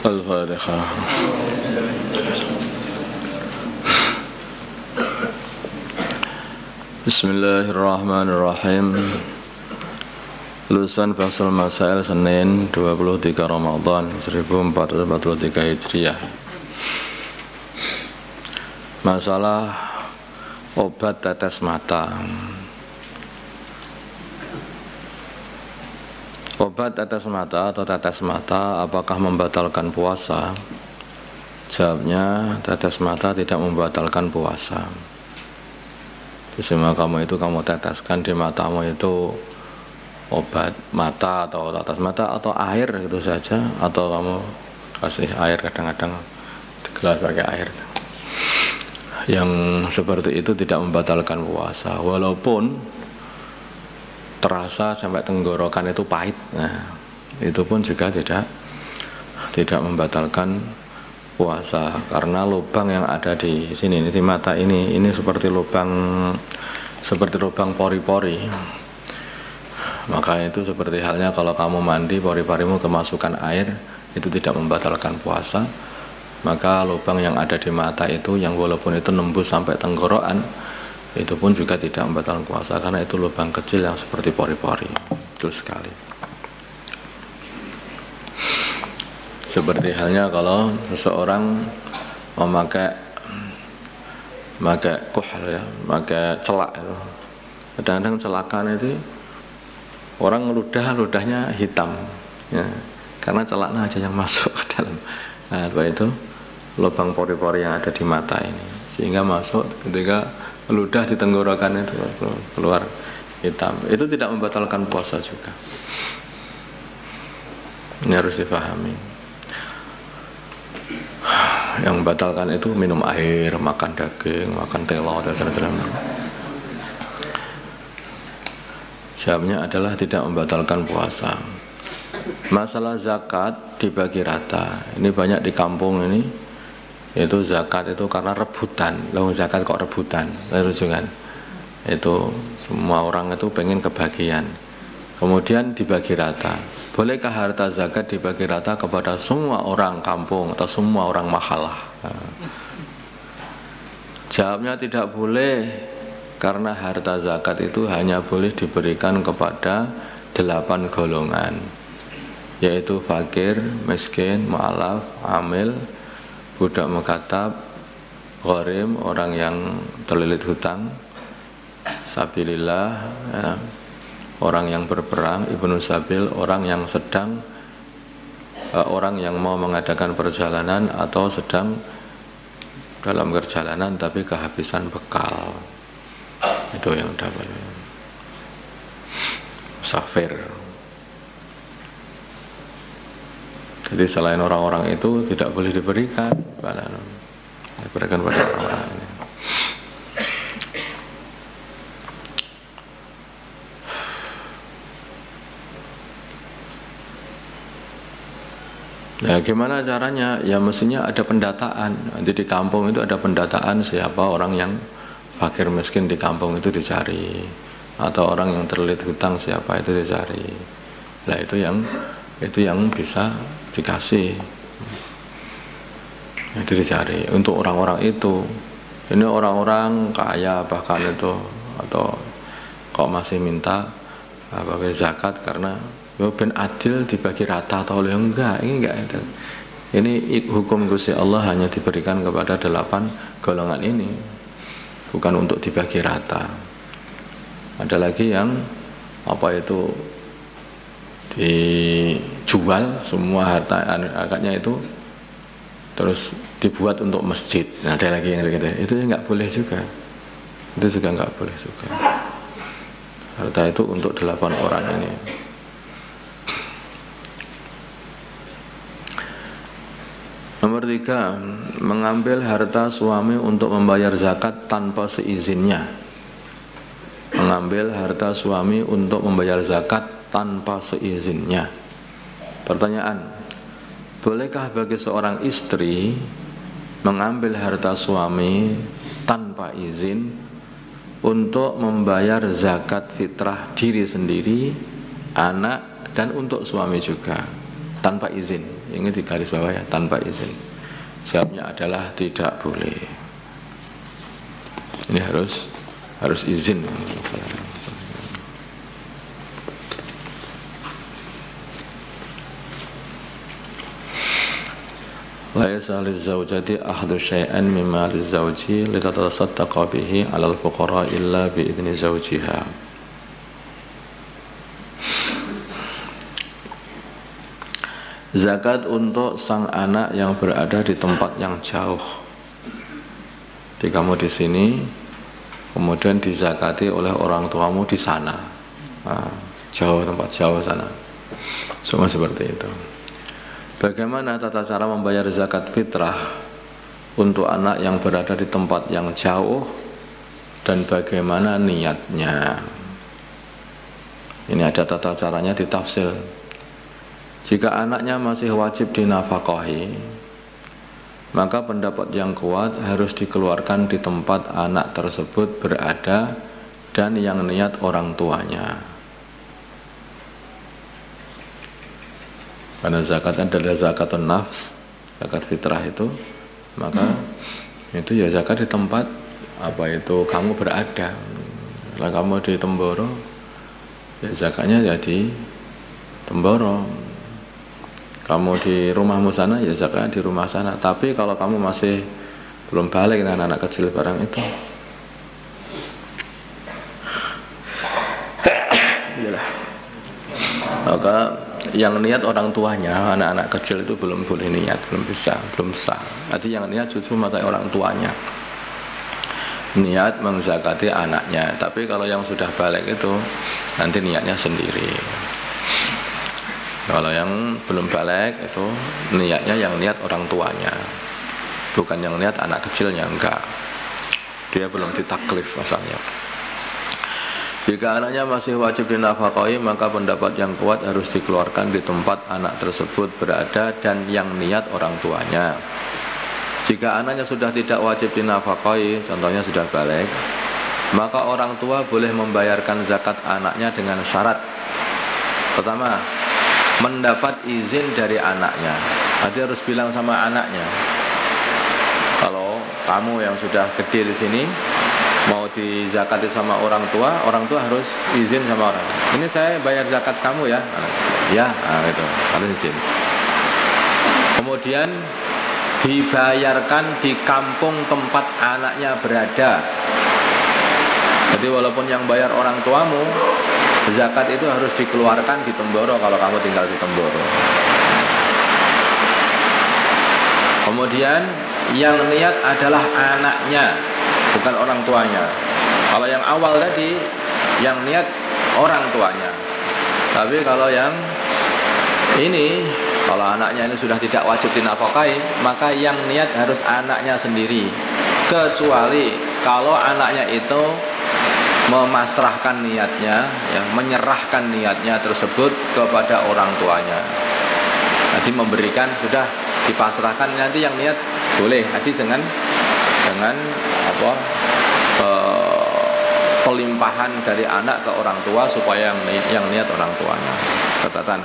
Al-Fatihah. Bismillahirrahmanirrahim. Lulusan Fathul Masail Senin 23 Ramadan 1443 Hijriah. Masalah obat tetes mata. Obat tetes mata atau tetes mata apakah membatalkan puasa? Jawabnya, tetes mata tidak membatalkan puasa. Semua kamu teteskan di matamu itu obat mata atau tetes mata atau air gitu saja, atau kamu kasih air, kadang-kadang digelas pakai air. Yang seperti itu tidak membatalkan puasa, walaupun terasa sampai tenggorokan itu pahit. Nah, itu pun juga tidak membatalkan puasa, karena lubang yang ada di sini, di mata ini seperti lubang pori-pori. Maka itu seperti halnya kalau kamu mandi, pori-porimu kemasukan air, itu tidak membatalkan puasa. Maka lubang yang ada di mata itu, yang walaupun itu nembus sampai tenggorokan, itu pun juga tidak membatalkan puasa, karena itu lubang kecil yang seperti pori-pori. Betul sekali. Seperti halnya kalau seseorang memakai kuhl ya, memakai celak itu. Kadang-kadang celakan itu orang ludahnya hitam ya, karena celaknya aja yang masuk ke dalam. Nah, itu lubang pori-pori yang ada di mata ini, sehingga masuk ketika ludah di tenggorokan itu keluar hitam. Itu tidak membatalkan puasa juga. Ini harus dipahami. Yang membatalkan itu minum air, makan daging, makan telo dan sebagainya. Jawabnya adalah tidak membatalkan puasa. Masalah zakat dibagi rata. Ini banyak di kampung ini. Itu zakat itu karena rebutan. Lalu zakat kok rebutan? Terus kan itu semua orang itu pengen kebagian, kemudian dibagi rata. Bolehkah harta zakat dibagi rata kepada semua orang kampung atau semua orang mahallah? Jawabnya tidak boleh, karena harta zakat itu hanya boleh diberikan kepada 8 golongan, yaitu fakir, miskin, mu'alaf, amil, budak mukatab, gharim, orang yang terlilit hutang, sabilillah ya, orang yang berperang, ibnu sabil, orang yang sedang orang yang mau mengadakan perjalanan atau sedang dalam perjalanan tapi kehabisan bekal. Itu yang dapat. Musafir. Jadi selain orang-orang itu tidak boleh diberikan pada orang-orang ini. Nah, gimana caranya? Ya mestinya ada pendataan. Nanti di kampung itu ada pendataan siapa orang yang fakir miskin di kampung itu dicari, atau orang yang terlilit hutang siapa itu dicari. Nah, itu yang bisa dikasih. Itu dicari untuk orang-orang itu. Ini orang-orang kaya bahkan itu, atau kok masih minta pakai zakat karena ben adil dibagi rata atau enggak? Ini enggak itu. Ini hukum Gusti Allah hanya diberikan kepada 8 golongan ini, bukan untuk dibagi rata. Ada lagi yang itu dijual semua harta akadnya itu, terus dibuat untuk masjid. Nah, ada lagi yang gitu. Itu enggak boleh juga. Itu juga enggak boleh juga. Harta itu untuk 8 orang ini. Nomor 3, mengambil harta suami untuk membayar zakat tanpa seizinnya. Mengambil harta suami untuk membayar zakat tanpa seizinnya. Pertanyaan, bolehkah bagi seorang istri mengambil harta suami tanpa izin untuk membayar zakat fitrah diri sendiri, anak, dan untuk suami juga tanpa izin? Ini di garis bawah ya, tanpa izin. Jawabnya adalah tidak boleh. Ini harus izin. Laisa lizaujati ahdu syai'an mimma lizauji litatasaddaqa bihi 'alal fuqara illa bi idzni zaujiha. Zakat untuk sang anak yang berada di tempat yang jauh. Jadi kamu di sini, kemudian dizakati oleh orang tuamu di sana. Nah, jauh, tempat jauh sana. Semua seperti itu. Bagaimana tata cara membayar zakat fitrah untuk anak yang berada di tempat yang jauh dan bagaimana niatnya? Ini ada tata caranya ditafsir. Jika anaknya masih wajib dinafkahi, maka pendapat yang kuat harus dikeluarkan di tempat anak tersebut berada dan yang niat orang tuanya. Karena zakat adalah zakatun nafs, zakat fitrah itu, maka itu ya zakat di tempat apa itu kamu berada. Kalau kamu di Temboro, ya zakatnya ya di Temboro. Kamu di rumahmu sana, ya zakatnya di rumah sana. Tapi kalau kamu masih belum balik dengan anak kecil barang itu, iyalah, maka yang niat orang tuanya, anak-anak kecil itu belum boleh niat, belum bisa, belum sah. Nanti yang niat justru mata orang tuanya, niat menzakati anaknya. Tapi kalau yang sudah balik itu nanti niatnya sendiri. Kalau yang belum balik itu niatnya yang niat orang tuanya, bukan yang niat anak kecilnya, enggak. Dia belum ditaklif asalnya. Jika anaknya masih wajib dinafkahi, maka pendapat yang kuat harus dikeluarkan di tempat anak tersebut berada dan yang niat orang tuanya. Jika anaknya sudah tidak wajib dinafkahi, contohnya sudah balik, maka orang tua boleh membayarkan zakat anaknya dengan syarat. Pertama, mendapat izin dari anaknya. Jadi harus bilang sama anaknya, kalau kamu yang sudah gede di sini mau dizakati sama orang tua harus izin sama orang. Ini saya bayar zakat kamu ya. Ya, gitu. Harus izin. Kemudian dibayarkan di kampung tempat anaknya berada. Jadi walaupun yang bayar orang tuamu, zakat itu harus dikeluarkan di Temboro kalau kamu tinggal di Temboro. Kemudian yang niat adalah anaknya, bukan orang tuanya. Kalau yang awal tadi yang niat orang tuanya. Tapi kalau yang ini, kalau anaknya ini sudah tidak wajib dinafkahi, maka yang niat harus anaknya sendiri. Kecuali kalau anaknya itu memasrahkan niatnya, ya, menyerahkan niatnya tersebut kepada orang tuanya. Jadi memberikan, sudah dipasrahkan, nanti yang niat boleh. Jadi dengan pelimpahan dari anak ke orang tua supaya yang niat orang tuanya. Catatan,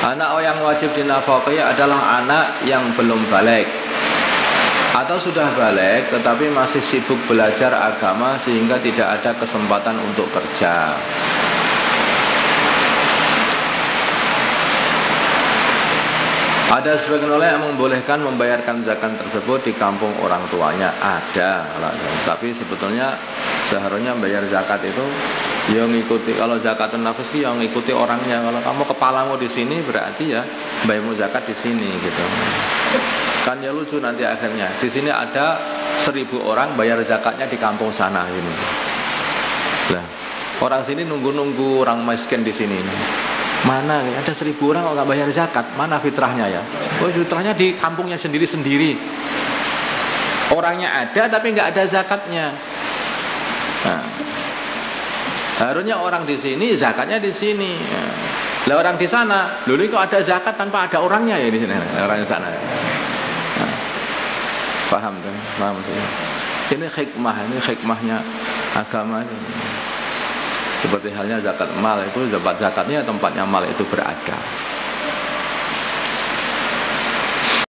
anak yang wajib dinafkahi adalah anak yang belum balik atau sudah balik tetapi masih sibuk belajar agama sehingga tidak ada kesempatan untuk kerja. Ada sebagian ulama yang membolehkan membayarkan zakat tersebut di kampung orang tuanya. Ada, tapi sebetulnya seharusnya bayar zakat itu yang ngikuti. Kalau zakatun nafs yang ngikuti orangnya. Kalau kamu kepalamu di sini berarti ya bayarmu zakat di sini gitu. Kan ya lucu nanti akhirnya. Di sini ada 1000 orang bayar zakatnya di kampung sana ini. Nah, orang sini nunggu orang miskin di sini. Mana ada 1000 orang kok nggak bayar zakat? Mana fitrahnya ya? Oh, fitrahnya di kampungnya sendiri-sendiri. Orangnya ada tapi nggak ada zakatnya. Nah, harusnya orang di sini zakatnya di sini. Lah orang di sana, dulu kok ada zakat tanpa ada orangnya ya di sini, orang di sana. Nah, paham kan? Paham maksudnya? Ini hikmahnya agama ini. Seperti halnya zakat mal itu, zakatnya tempatnya mal itu berada.